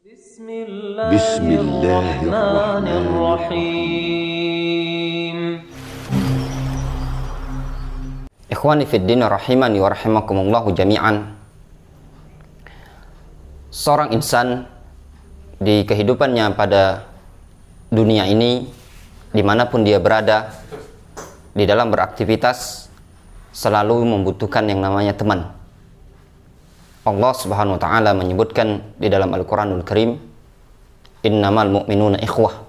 Bismillahirrahmanirrahim. Ikhwani fid din rahimani wa rahimakumullahu jami'an. Seorang insan di kehidupannya pada dunia ini, dimanapun dia berada, di dalam beraktivitas, selalu membutuhkan yang namanya teman. Allah Subhanahu wa ta'ala menyebutkan di dalam Al-Quranul Karim, innamal mu'minuna ikhwah.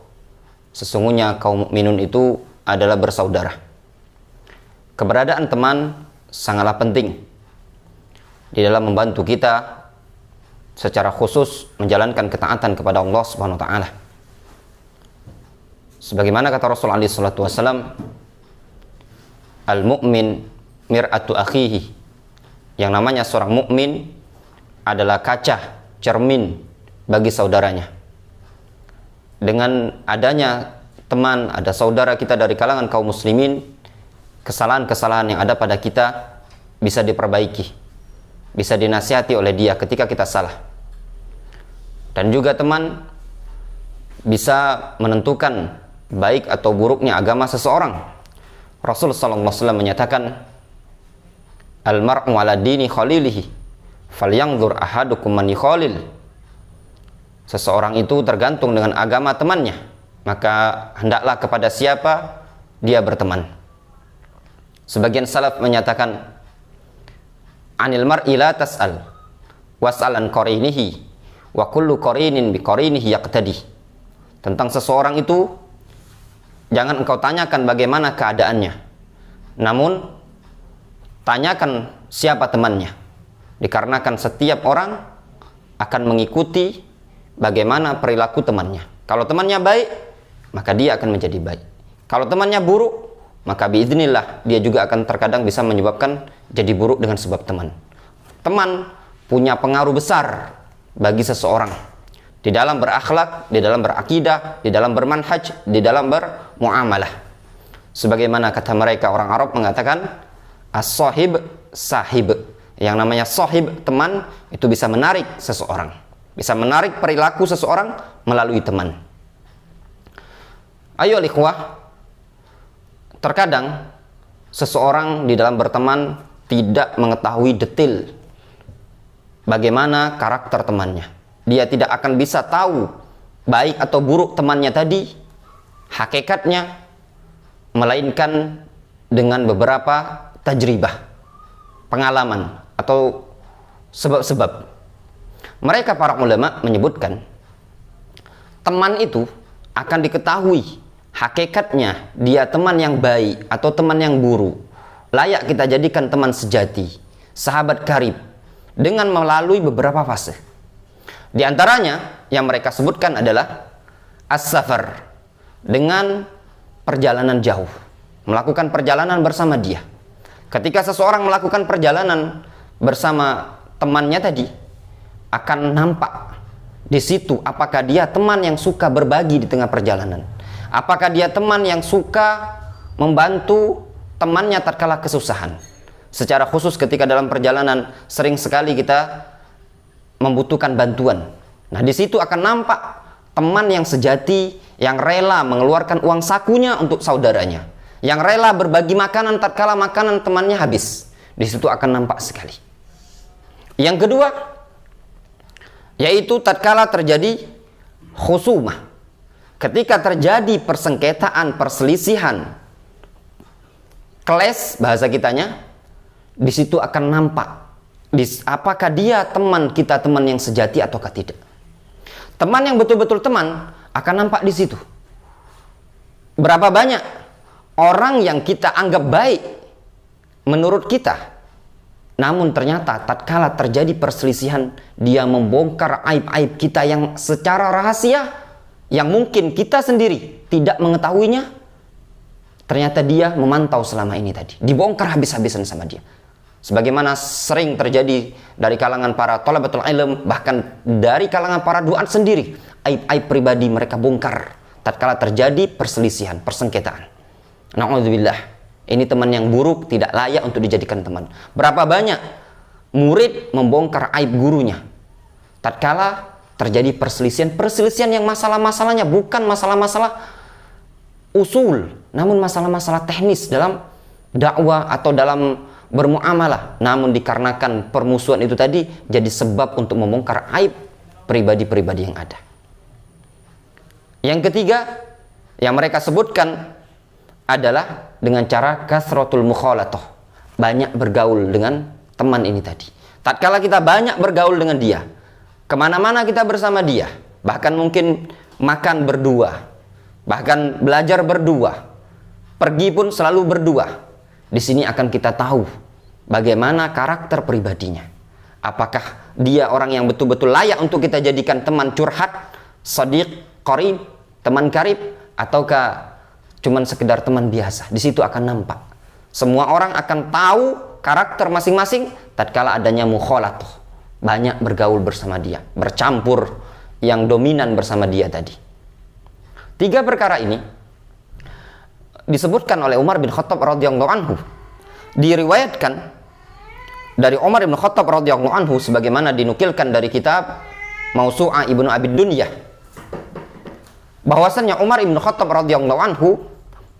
Sesungguhnya kaum mukminun itu adalah bersaudara. Keberadaan teman sangatlah penting di dalam membantu kita secara khusus menjalankan ketaatan kepada Allah Subhanahu wa ta'ala. Sebagaimana kata Rasulullah SAW, al-mu'min mir'atu akhihi. Yang namanya seorang mukmin adalah kaca, cermin bagi saudaranya. Dengan adanya teman, ada saudara kita dari kalangan kaum muslimin, kesalahan-kesalahan yang ada pada kita bisa diperbaiki, bisa dinasihati oleh dia ketika kita salah. Dan juga teman bisa menentukan baik atau buruknya agama seseorang. Rasul sallallahu alaihi wasallam menyatakan, al-mar'u ala dini khalilihi falyanzur ahadukum man yukhalil. Seseorang itu tergantung dengan agama temannya, maka hendaklah kepada siapa dia berteman. Sebagian salaf menyatakan, anil mar'i la tas'al was'al an qarinihi wa kullu qarinin bi qarinihi yaqtadi. Tentang seseorang itu jangan engkau tanyakan bagaimana keadaannya, namun tanyakan siapa temannya, dikarenakan setiap orang akan mengikuti bagaimana perilaku temannya. Kalau temannya baik, maka dia akan menjadi baik. Kalau temannya buruk, maka biiznillah dia juga akan terkadang bisa menyebabkan jadi buruk dengan sebab teman. Teman punya pengaruh besar bagi seseorang di dalam berakhlak, di dalam berakidah, di dalam bermanhaj, di dalam bermuamalah. Sebagaimana kata mereka orang Arab mengatakan, as-sahib sahib. Yang namanya sahib, teman, itu bisa menarik seseorang, bisa menarik perilaku seseorang melalui teman. Ayo ikhwah, terkadang seseorang di dalam berteman tidak mengetahui detail bagaimana karakter temannya. Dia tidak akan bisa tahu baik atau buruk temannya tadi, hakikatnya, melainkan dengan beberapa tajribah, pengalaman atau sebab-sebab. Mereka para ulama menyebutkan, teman itu akan diketahui hakikatnya dia teman yang baik atau teman yang buruk, layak kita jadikan teman sejati, sahabat karib, dengan melalui beberapa fase. Di antaranya yang mereka sebutkan adalah as-safar, dengan perjalanan jauh, melakukan perjalanan bersama dia. Ketika seseorang melakukan perjalanan bersama temannya tadi, akan nampak di situ apakah dia teman yang suka berbagi di tengah perjalanan, apakah dia teman yang suka membantu temannya tatkala kesusahan. Secara khusus ketika dalam perjalanan sering sekali kita membutuhkan bantuan. Nah, di situ akan nampak teman yang sejati, yang rela mengeluarkan uang sakunya untuk saudaranya, yang rela berbagi makanan tatkala makanan temannya habis. Di situ akan nampak sekali. Yang kedua, yaitu tatkala terjadi khusumah. Ketika terjadi persengketaan, perselisihan, clash bahasa kitanya, di situ akan nampak apakah dia teman kita, teman yang sejati ataukah tidak. Teman yang betul-betul teman akan nampak di situ. Berapa banyak orang yang kita anggap baik menurut kita, namun ternyata tatkala terjadi perselisihan, dia membongkar aib-aib kita yang secara rahasia, yang mungkin kita sendiri tidak mengetahuinya. Ternyata dia memantau selama ini tadi, dibongkar habis-habisan sama dia. Sebagaimana sering terjadi dari kalangan para thalabatul ilm, bahkan dari kalangan para duat sendiri, aib-aib pribadi mereka bongkar tatkala terjadi perselisihan, persengketaan. Na'udzubillah, ini teman yang buruk, tidak layak untuk dijadikan teman. Berapa banyak murid membongkar aib gurunya tatkala terjadi perselisihan yang masalah-masalahnya bukan masalah-masalah usul, namun masalah-masalah teknis dalam dakwah atau dalam bermuamalah. Namun dikarenakan permusuhan itu tadi jadi sebab untuk membongkar aib pribadi-pribadi yang ada. Yang ketiga yang mereka sebutkan adalah dengan cara kasratul mukhalatah, banyak bergaul dengan teman ini tadi. Tatkala kita banyak bergaul dengan dia, kemana-mana kita bersama dia, bahkan mungkin makan berdua, bahkan belajar berdua, pergi pun selalu berdua. Di sini akan kita tahu bagaimana karakter pribadinya. Apakah dia orang yang betul-betul layak untuk kita jadikan teman curhat, sadiq, qarib, teman karib, ataukah cuman sekedar teman biasa. Di situ akan nampak. Semua orang akan tahu karakter masing-masing tatkala adanya mukhalatah, banyak bergaul bersama dia, bercampur yang dominan bersama dia tadi. Tiga perkara ini disebutkan oleh Umar bin Khattab radhiyallahu anhu. Diriwayatkan dari Umar bin Khattab radhiyallahu anhu sebagaimana dinukilkan dari kitab Mausu'ah Ibnu Abi Dunyah, bahwasannya Umar bin Khattab radhiyallahu anhu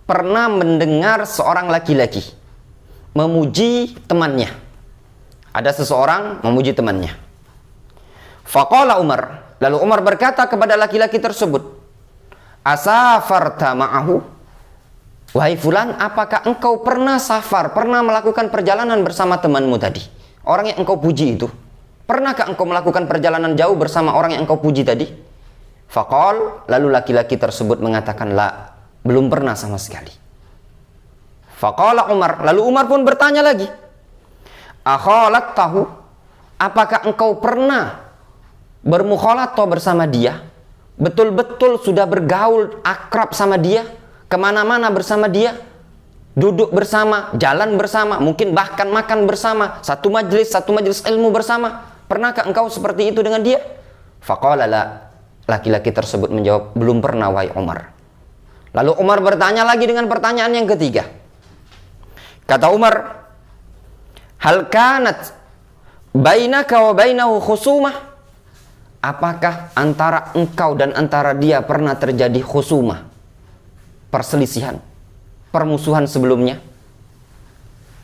pernah mendengar seorang laki-laki memuji temannya. Ada seseorang memuji temannya. Faqala Umar, lalu Umar berkata kepada laki-laki tersebut, asafarta ma'ahu? Wahai fulan, apakah engkau pernah safar, pernah melakukan perjalanan bersama temanmu tadi? Orang yang engkau puji itu. Pernahkah engkau melakukan perjalanan jauh bersama orang yang engkau puji tadi? Faqal, lalu laki-laki tersebut mengatakan, la, belum pernah sama sekali. Faqala Umar, lalu Umar pun bertanya lagi, akhalat tahu, apakah engkau pernah bermukhalatah bersama dia? Betul-betul sudah bergaul akrab sama dia, kemana-mana bersama dia, duduk bersama, jalan bersama, mungkin bahkan makan bersama, satu majelis ilmu bersama. Pernahkah engkau seperti itu dengan dia? Faqala la, laki-laki tersebut menjawab, belum pernah wahai Umar. Lalu Umar bertanya lagi dengan pertanyaan yang ketiga. Kata Umar, hal kanat bainaka wa bainahu khusumah? Apakah antara engkau dan antara dia pernah terjadi khusumah, perselisihan, permusuhan sebelumnya?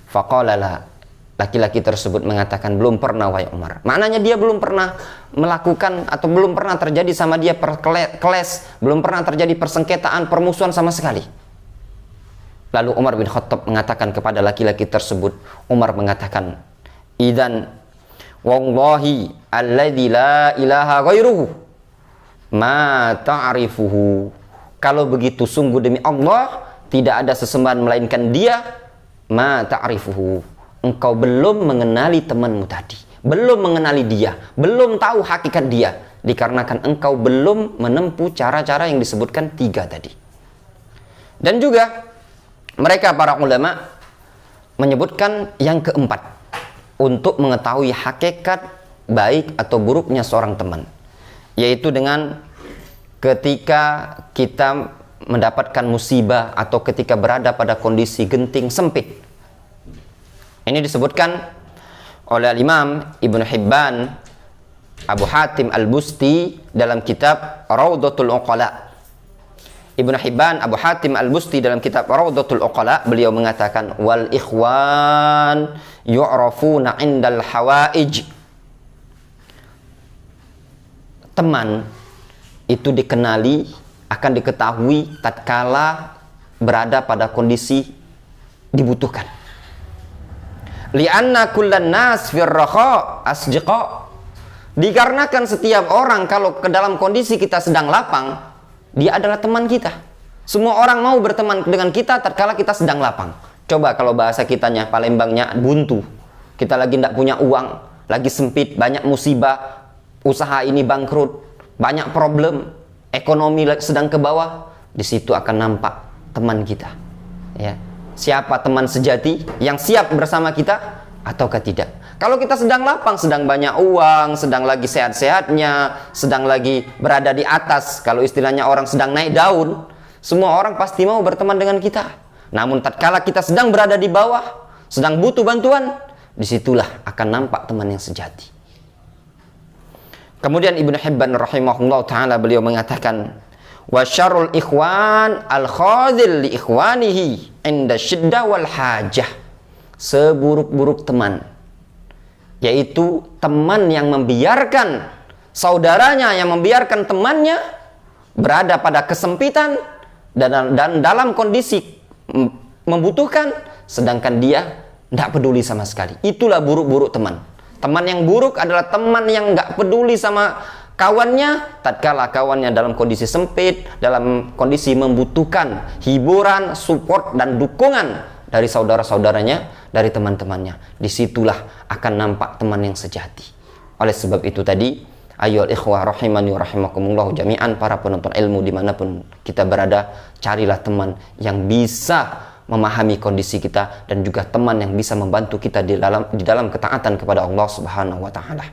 Faqala la, laki-laki tersebut mengatakan, belum pernah wahai Umar. Maknanya dia belum pernah melakukan atau belum pernah terjadi sama dia perkeles, belum pernah terjadi persengketaan, permusuhan sama sekali. Lalu Umar bin Khattab mengatakan kepada laki-laki tersebut, Umar mengatakan, idzan wallahi alladzi la ilaha ghairuhu ma ta'rifuhu. Kalau begitu sungguh demi Allah tidak ada sesembahan melainkan dia, ma ta'rifuhu, engkau belum mengenali temanmu tadi, belum mengenali dia, belum tahu hakikat dia, dikarenakan engkau belum menempuh cara-cara yang disebutkan tiga tadi. Dan juga mereka para ulama menyebutkan yang keempat untuk mengetahui hakikat baik atau buruknya seorang teman, yaitu dengan ketika kita mendapatkan musibah atau ketika berada pada kondisi genting sempit. Ini disebutkan oleh Imam Ibnu Hibban, Abu Hatim Al-Busti dalam kitab Rawdatul Uqala. Ibnu Hibban, Abu Hatim Al-Busti dalam kitab Rawdatul Uqala, beliau mengatakan, wal ikhwan yu'rafuna 'indal hawaij. Teman itu dikenali, akan diketahui tatkala berada pada kondisi dibutuhkan. Li'anna kullan nas fir raha asdiqa. Dikarenakan setiap orang kalau ke dalam kondisi kita sedang lapang, dia adalah teman kita. Semua orang mau berteman dengan kita tatkala kita sedang lapang. Coba kalau bahasa kitanya, Palembangnya, buntu. Kita lagi tidak punya uang, lagi sempit, banyak musibah, usaha ini bangkrut, banyak problem, ekonomi sedang ke bawah. Di situ akan nampak teman kita. Ya. Siapa teman sejati yang siap bersama kita ataukah tidak? Kalau kita sedang lapang, sedang banyak uang, sedang lagi sehat-sehatnya, sedang lagi berada di atas, kalau istilahnya orang sedang naik daun, semua orang pasti mau berteman dengan kita. Namun tatkala kita sedang berada di bawah, sedang butuh bantuan, disitulah akan nampak teman yang sejati. Kemudian Ibnu Hibban rahimahullah ta'ala beliau mengatakan, wa syarrul ikhwan al-khadhil li ikhwanihi inda syiddah wal hajah. Seburuk-buruk teman, yaitu teman yang membiarkan saudaranya, yang membiarkan temannya berada pada kesempitan dan dalam kondisi membutuhkan, sedangkan dia tidak peduli sama sekali. Itulah buruk-buruk teman. Teman yang buruk adalah teman yang nggak peduli sama kawannya tatkala kawannya dalam kondisi sempit, dalam kondisi membutuhkan hiburan, support dan dukungan dari saudara-saudaranya, dari teman-temannya. Disitulah akan nampak teman yang sejati. Oleh sebab itu tadi, ayyuhal ikhwah rahimani wa rahimakumullah jami'an, para penuntut ilmu dimanapun kita berada, carilah teman yang bisa memahami kondisi kita dan juga teman yang bisa membantu kita di dalam ketaatan kepada Allah Subhanahu wa taala.